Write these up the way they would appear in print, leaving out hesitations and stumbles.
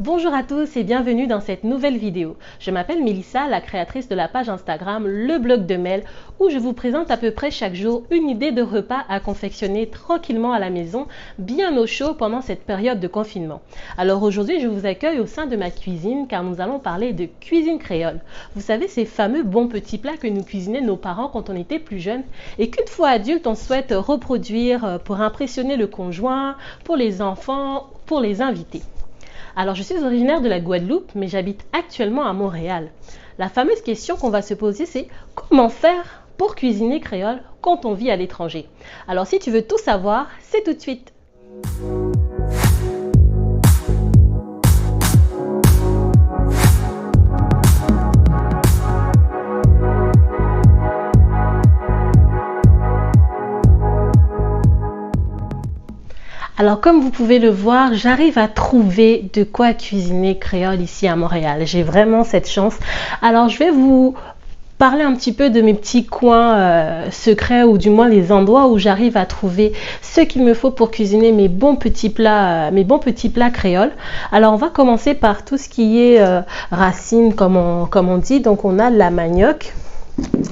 Bonjour à tous et bienvenue dans cette nouvelle vidéo. Je m'appelle Mélissa, la créatrice de la page Instagram Le Blog de Mel, où je vous présente à peu près chaque jour une idée de repas à confectionner tranquillement à la maison, bien au chaud pendant cette période de confinement. Alors aujourd'hui, je vous accueille au sein de ma cuisine car nous allons parler de cuisine créole. Vous savez, ces fameux bons petits plats que nous cuisinaient nos parents quand on était plus jeunes et qu'une fois adulte, on souhaite reproduire pour impressionner le conjoint, pour les enfants, pour les invités. Alors, je suis originaire de la Guadeloupe, mais j'habite actuellement à Montréal. La fameuse question qu'on va se poser, c'est comment faire pour cuisiner créole quand on vit à l'étranger? Alors, si tu veux tout savoir, c'est tout de suite. Alors comme vous pouvez le voir, j'arrive à trouver de quoi cuisiner créole ici à Montréal. J'ai vraiment cette chance. Alors je vais vous parler un petit peu de mes petits coins secrets ou du moins les endroits où j'arrive à trouver ce qu'il me faut pour cuisiner mes bons petits plats créoles. Alors on va commencer par tout ce qui est racines comme on dit. Donc on a la manioc,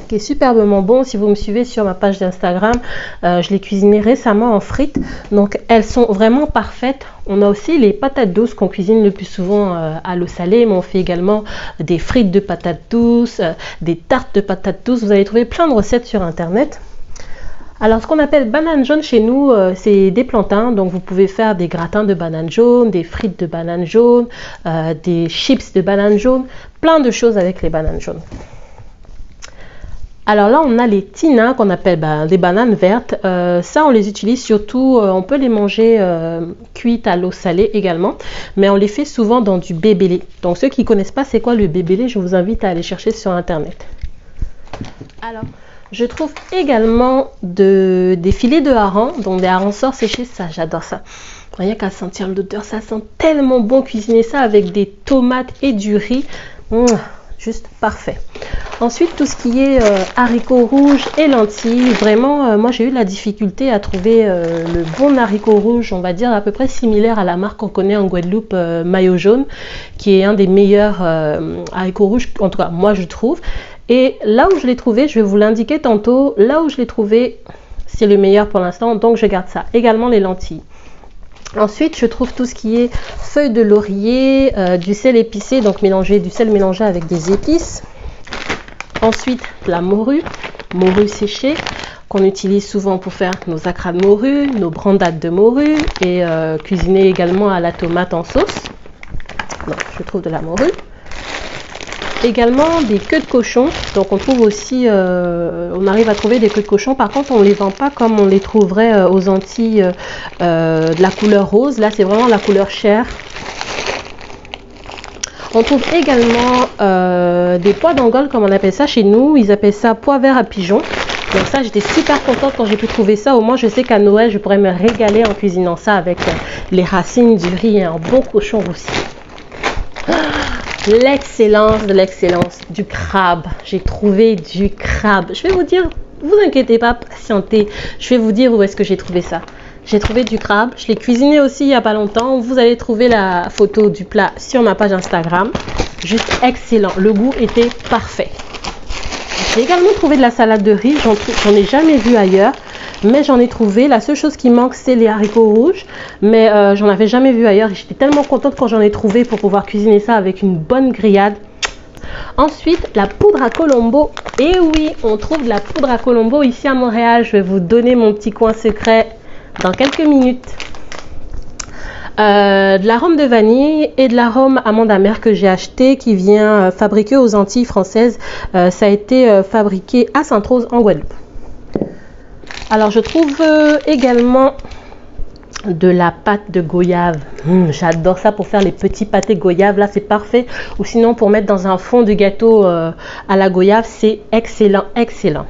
qui est superbement bon. Si vous me suivez sur ma page d'Instagram, je l'ai cuisiné récemment en frites, donc elles sont vraiment parfaites. On a aussi les patates douces qu'on cuisine le plus souvent à l'eau salée, mais on fait également des frites de patates douces, des tartes de patates douces. Vous allez trouver plein de recettes sur internet. Alors, ce qu'on appelle banane jaune chez nous, c'est des plantains. Donc, vous pouvez faire des gratins de banane jaune, des frites de banane jaune, des chips de banane jaune, plein de choses avec les bananes jaunes. Alors là, on a les tinins qu'on appelle des bananes vertes. Ça, on les utilise surtout, on peut les manger cuites à l'eau salée également, mais on les fait souvent dans du bébélé. Donc ceux qui ne connaissent pas c'est quoi le bébélé, je vous invite à aller chercher sur internet. Alors, je trouve également des filets de hareng, donc des harengs séchés, ça j'adore ça. Rien qu'à sentir l'odeur, ça sent tellement bon. Cuisiner ça avec des tomates et du riz. Juste parfait. Ensuite, tout ce qui est haricots rouges et lentilles, vraiment, moi j'ai eu la difficulté à trouver le bon haricot rouge, on va dire à peu près similaire à la marque qu'on connaît en Guadeloupe, Maillot Jaune, qui est un des meilleurs haricots rouges, en tout cas moi je trouve. Et là où je l'ai trouvé, je vais vous l'indiquer tantôt, là où je l'ai trouvé, c'est le meilleur pour l'instant, donc je garde ça. Également les lentilles. Ensuite, je trouve tout ce qui est feuilles de laurier, du sel épicé, donc du sel mélangé avec des épices. Ensuite, la morue séchée, qu'on utilise souvent pour faire nos acras de morue, nos brandades de morue et cuisiner également à la tomate en sauce. Donc, je trouve de la morue. Également des queues de cochon, donc on trouve aussi, on arrive à trouver des queues de cochon, par contre on ne les vend pas comme on les trouverait aux Antilles de la couleur rose, là c'est vraiment la couleur chair. On trouve également des pois d'Angole comme on appelle ça chez nous, ils appellent ça pois vert à pigeon. Donc ça j'étais super contente quand j'ai pu trouver ça, au moins je sais qu'à Noël je pourrais me régaler en cuisinant ça avec les racines, du riz et un bon cochon aussi. L'excellence de l'excellence, du crabe. J'ai trouvé du crabe. Je vais vous dire, vous inquiétez pas, patientez. Je vais vous dire où est-ce que j'ai trouvé ça. J'ai trouvé du crabe. Je l'ai cuisiné aussi il n'y a pas longtemps. Vous allez trouver la photo du plat sur ma page Instagram. Juste excellent. Le goût était parfait. J'ai également trouvé de la salade de riz. J'en ai jamais vu ailleurs. Mais j'en ai trouvé. La seule chose qui manque, c'est les haricots rouges. Mais j'en avais jamais vu ailleurs. J'étais tellement contente quand j'en ai trouvé pour pouvoir cuisiner ça avec une bonne grillade. Ensuite, la poudre à colombo. Et oui, on trouve de la poudre à colombo ici à Montréal. Je vais vous donner mon petit coin secret dans quelques minutes. De l'arôme de vanille et de l'arôme amande amère que j'ai acheté qui vient fabriqué aux Antilles françaises. Ça a été fabriqué à Sainte-Rose en Guadeloupe. Alors je trouve également de la pâte de goyave. J'adore ça pour faire les petits pâtés goyave. Là c'est parfait. Ou sinon pour mettre dans un fond de gâteau à la goyave, c'est excellent, excellent.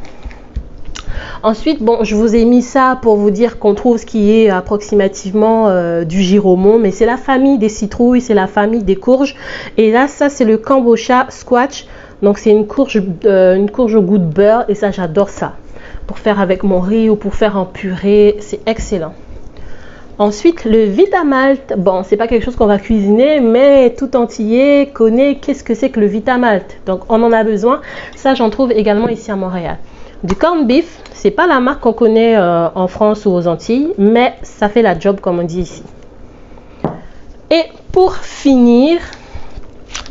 Ensuite, bon, je vous ai mis ça pour vous dire qu'on trouve ce qui est approximativement du giromon, mais c'est la famille des citrouilles, c'est la famille des courges. Et là, ça c'est le cambocha squash. Donc c'est une courge au goût de beurre et ça j'adore ça. Pour faire avec mon riz ou pour faire en purée, c'est excellent. Ensuite, le Vitamalt. Bon, c'est pas quelque chose qu'on va cuisiner, mais tout antillais connaît qu'est-ce que c'est que le Vitamalt. Donc, on en a besoin. Ça, j'en trouve également ici à Montréal. Du corned beef, c'est pas la marque qu'on connaît en France ou aux Antilles, mais ça fait la job comme on dit ici. Et pour finir,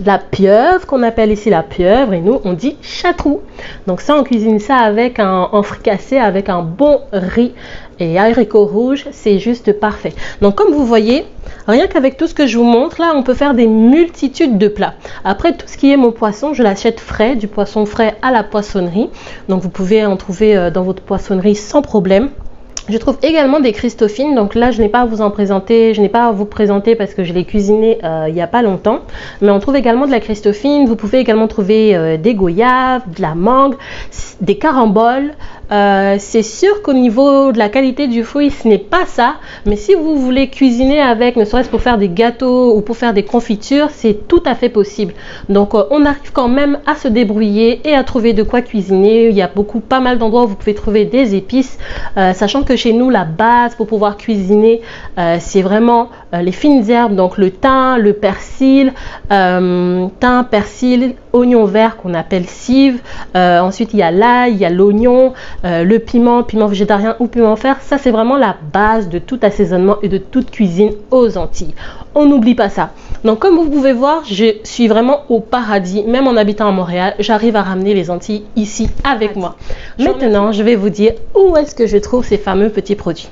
la pieuvre, qu'on appelle ici la pieuvre, et nous on dit chatrou. Donc ça, on cuisine ça avec en fricassé, avec un bon riz et haricots rouges, c'est juste parfait. Donc comme vous voyez, rien qu'avec tout ce que je vous montre là, on peut faire des multitudes de plats. Après, tout ce qui est mon poisson, je l'achète frais, du poisson frais à la poissonnerie. Donc vous pouvez en trouver dans votre poissonnerie sans problème. Je trouve également des Christophines, donc là je n'ai pas à vous en présenter, je n'ai pas à vous présenter parce que je l'ai cuisiné il n'y a pas longtemps, mais on trouve également de la Christophine. Vous pouvez également trouver des goyaves, de la mangue, des caramboles. C'est sûr qu'au niveau de la qualité du fruit, ce n'est pas ça, mais si vous voulez cuisiner avec, ne serait-ce pour faire des gâteaux ou pour faire des confitures, c'est tout à fait possible. Donc on arrive quand même à se débrouiller et à trouver de quoi cuisiner. Il y a pas mal d'endroits où vous pouvez trouver des épices, sachant que chez nous, la base pour pouvoir cuisiner, c'est vraiment les fines herbes, donc le thym, le persil, oignon vert qu'on appelle cive. Ensuite, il y a l'ail, il y a l'oignon, le piment végétarien ou piment vert. Ça, c'est vraiment la base de tout assaisonnement et de toute cuisine aux Antilles. On n'oublie pas ça. Donc, comme vous pouvez voir, je suis vraiment au paradis. Même en habitant à Montréal, j'arrive à ramener les Antilles ici avec moi. Maintenant, je vais vous dire où est-ce que je trouve ces fameux petits produits.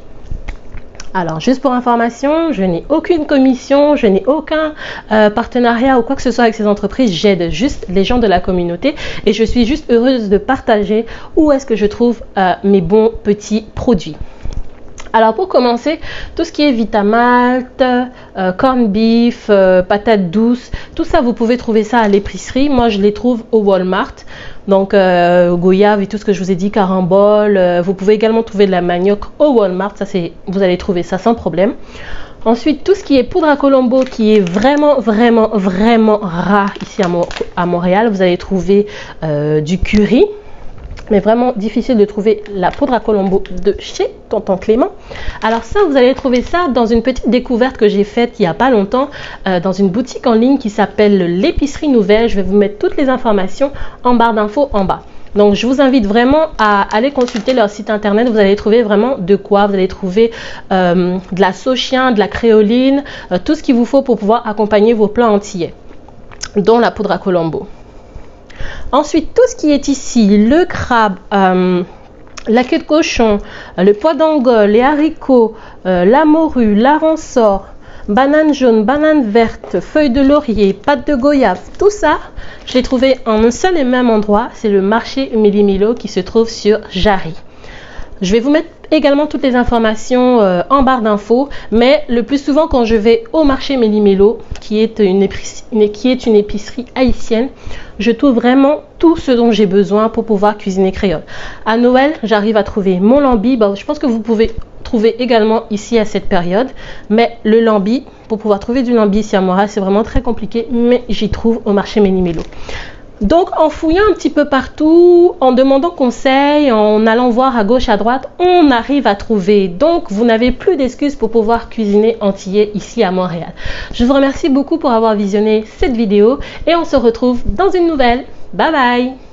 Alors, juste pour information, je n'ai aucune commission, je n'ai aucun partenariat ou quoi que ce soit avec ces entreprises. J'aide juste les gens de la communauté et je suis juste heureuse de partager où est-ce que je trouve mes bons petits produits. Alors pour commencer, tout ce qui est Vitamalt, corned beef, patates douces, tout ça vous pouvez trouver ça à l'épicerie. Moi je les trouve au Walmart. Donc goyave et tout ce que je vous ai dit, carambole. Vous pouvez également trouver de la manioc au Walmart. Ça vous allez trouver ça sans problème. Ensuite, tout ce qui est poudre à Colombo, qui est vraiment rare ici à Montréal. Vous allez trouver du curry. Mais vraiment difficile de trouver la poudre à Colombo de chez Tonton Clément. Alors ça, vous allez trouver ça dans une petite découverte que j'ai faite il n'y a pas longtemps dans une boutique en ligne qui s'appelle l'Épicerie Nouvelle. Je vais vous mettre toutes les informations en barre d'infos en bas. Donc je vous invite vraiment à aller consulter leur site internet. Vous allez trouver vraiment de quoi. Vous allez trouver de la sauchien, de la créoline, tout ce qu'il vous faut pour pouvoir accompagner vos plats antillais, dont la poudre à Colombo. Ensuite, tout ce qui est ici, le crabe, la queue de cochon, le pois d'Angole, les haricots, la morue, la ransort, banane jaune, banane verte, feuilles de laurier, pâte de goyave, tout ça, je l'ai trouvé en un seul et même endroit. C'est le marché Méli-Mélo qui se trouve sur Jarry. Je vais vous mettre également toutes les informations en barre d'infos, mais le plus souvent quand je vais au marché Méli-Mélo, qui est une épicerie haïtienne, je trouve vraiment tout ce dont j'ai besoin pour pouvoir cuisiner créole. À Noël, j'arrive à trouver mon lambi. Bon, je pense que vous pouvez trouver également ici à cette période, mais le lambi, pour pouvoir trouver du lambi ici à Montréal, c'est vraiment très compliqué, mais j'y trouve au marché Méli-Mélo. Donc en fouillant un petit peu partout, en demandant conseil, en allant voir à gauche, à droite, on arrive à trouver. Donc vous n'avez plus d'excuses pour pouvoir cuisiner antillais ici à Montréal. Je vous remercie beaucoup pour avoir visionné cette vidéo et on se retrouve dans une nouvelle. Bye bye!